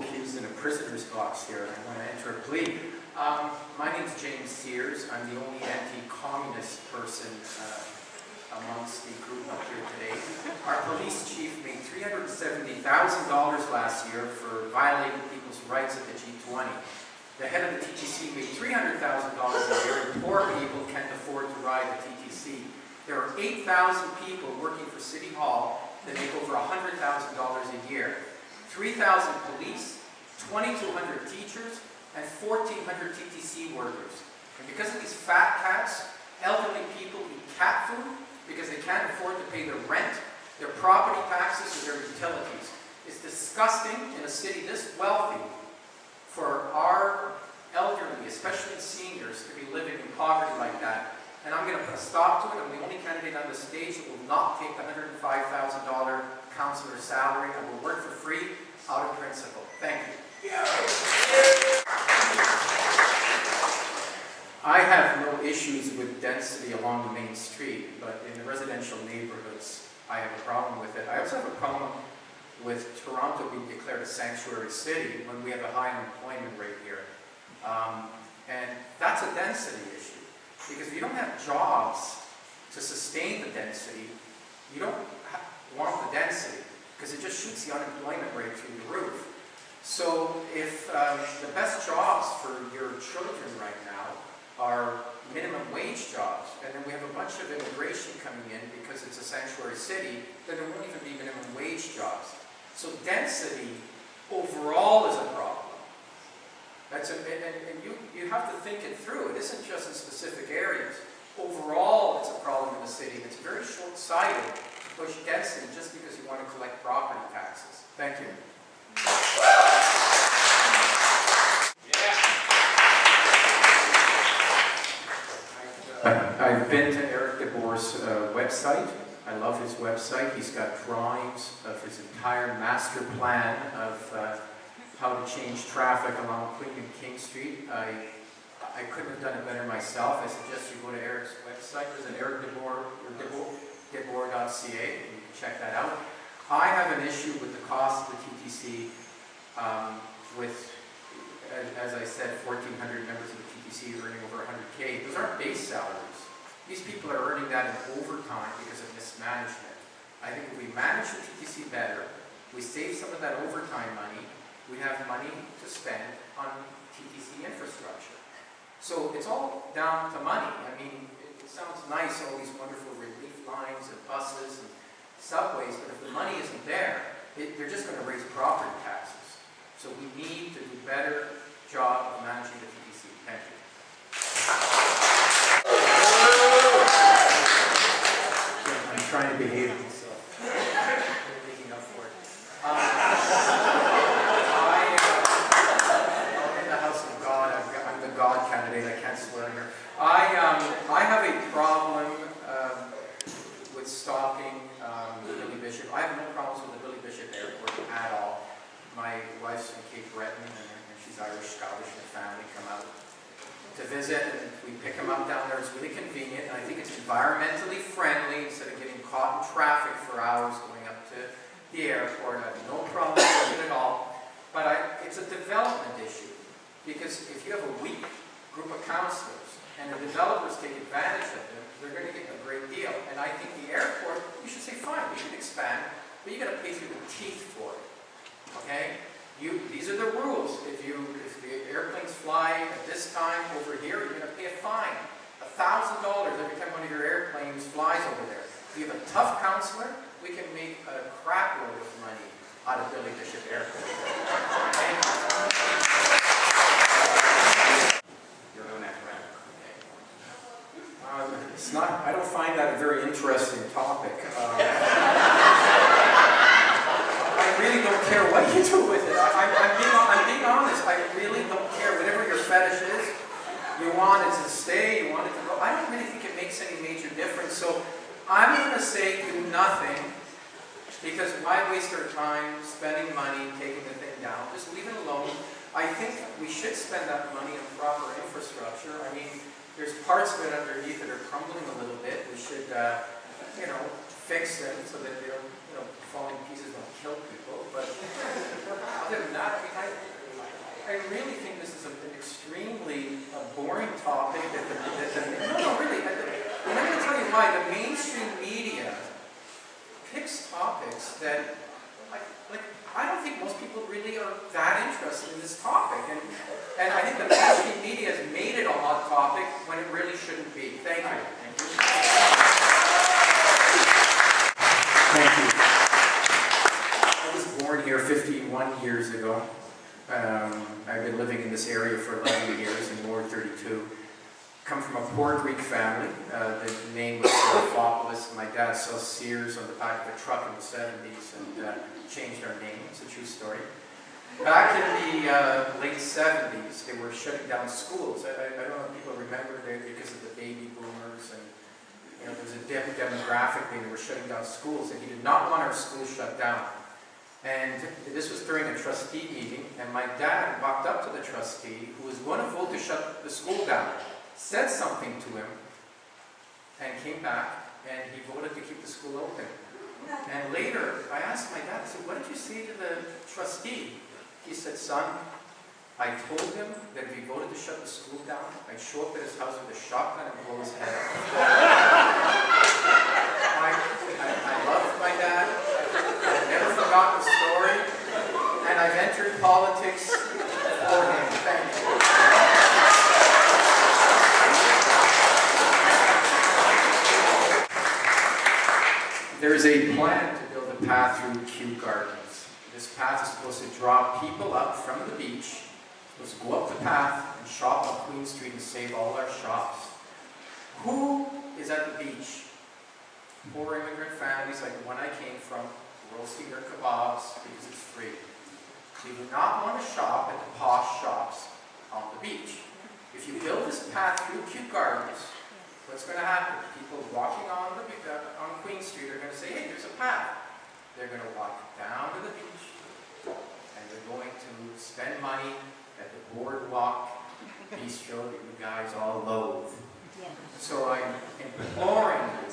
co-accused in a prisoner's box here. I want to enter a plea. My name is James Sears. I'm the only anti-communist person amongst the group up here today. Our police chief made $370,000 last year for violating people's rights at the G20. The head of the TTC made $300,000 a year, and poor people can't afford to ride the TTC. There are 8,000 people working for City Hall that make over $100,000 a year. 3,000 police, 2,200 teachers, and 1,400 TTC workers. And because of these fat cats, elderly people eat cat food because they can't afford to pay their rent, their property taxes, or their utilities. It's disgusting in a city this wealthy for our elderly, especially seniors, to be living in poverty like that. And I'm going to put a stop to it. I'm the only candidate on the stage that will not take the $105,000 councillor salary. I will work for free out of principle. Thank you. I have no issues with density along the main street, but in the residential neighborhoods, I have a problem with it. I also have a problem with Toronto being declared a sanctuary city when we have a high unemployment rate here. And that's a density issue. Because if you don't have jobs to sustain the density, you don't want the density, because it just shoots the unemployment rate through the roof. So if the best jobs for your children right now are minimum wage jobs, and then we have a bunch of immigration coming in because it's a sanctuary city, then there won't even be minimum wage jobs. So density overall is a problem. And you have to think it through. It isn't just in specific areas. Overall, it's a problem in the city. It's very short-sighted to push density just because you want to collect property taxes. Thank you. I've been to Eric DeBoer's website. I love his website. He's got drawings of his entire master plan of how to change traffic along Queen and King Street. I couldn't have done it better myself. I suggest you go to Eric's website. There's an Eric DeBoer, or DeBoer.ca. You can check that out. I have an issue with the cost of the TTC with, as I said, 1,400 members of the TTC earning over 100K. Those aren't base salaries. These people are earning that in overtime because of mismanagement. I think if we manage the TTC better, we save some of that overtime money, we have money to spend on TTC infrastructure. So it's all down to money. I mean, it sounds nice, all these wonderful relief lines and buses and subways, but if the money isn't there, they're just going to raise property taxes. So we need to do a better job of managing the TTC. Thank you. I'm trying to behave myself. I'm making up for it. God candidate, I can't swear here. I have a problem with stopping the Billy Bishop. I have no problems with the Billy Bishop Airport at all. My wife's from Cape Breton, and she's Irish, Scottish, and her family come out to visit, and we pick them up down there. It's really convenient, and I think it's environmentally friendly instead of getting caught in traffic for hours going up to the airport. I have no problem with it at all. But it's a development issue. Because if you have a weak group of councillors and the developers take advantage of them, they're going to get a great deal. And I think the airport, you should say, fine, we can expand, but you got to pay through the teeth for it. Okay? These are the rules. If the airplanes fly at this time over here, you're going to pay a fine. $1,000 every time one of your airplanes flies over there. If you have a tough councillor, we can make a crap load of money out of Billy Bishop Airport. Thank you. It's not, I don't find that a very interesting topic. I really don't care what you do with it. I'm being honest. I really don't care. Whatever your fetish is, you want it to stay, you want it to go. I don't really think it makes any major difference. So I'm going to say do nothing, because why waste our time spending money, taking the thing down? Just leave it alone. I think we should spend that money on proper infrastructure. I mean, there's parts of it underneath that are crumbling a little bit. We should, fix them so that they don't, falling pieces don't kill people. But other than that, I mean, I really think this is an extremely boring topic. No, really. And I'm going to tell you why. The mainstream media picks topics that, I don't think most people really are that interested in this topic. And I think the mainstream media has made it a hot topic when it really shouldn't be. Thank you. Thank you. I was born here 51 years ago. I've been living in this area for 11 years in Ward 32. Come from a poor Greek family. The name was Applewood. My dad saw Sears on the back of a truck in the 70s and changed our name. It's a true story. Back in the late 70s, they were shutting down schools. I don't know if people remember that because of the baby boomers, and there was a demographic thing. They were shutting down schools, and he did not want our schools shut down. And this was during a trustee meeting, and my dad walked up to the trustee, who was going to vote to shut the school down, said something to him, and came back, and he voted to keep the school open. And later, I asked my dad, I said, what did you say to the trustee? He said, son, I told him that if he voted to shut the school down, I'd show up at his house with a shotgun and blow his head off. I love my dad. I've never forgotten the story. And I've entered politics for him. Thank you. There is a plan to build a path through Kew Gardens. This path is supposed to draw people up from the beach, supposed to go up the path and shop on Queen Street and save all our shops. Who is at the beach? Poor immigrant families like the one I came from, roasting their kebabs because it's free. They do not want to shop at the posh shops on the beach. If you build this path through Kew Gardens, what's going to happen? People walking on Queen Street are going to say, hey, there's a path. They're going to walk down to the beach, and they're going to spend money at the boardwalk bistro that you guys all loathe. Yeah. So I'm imploring you,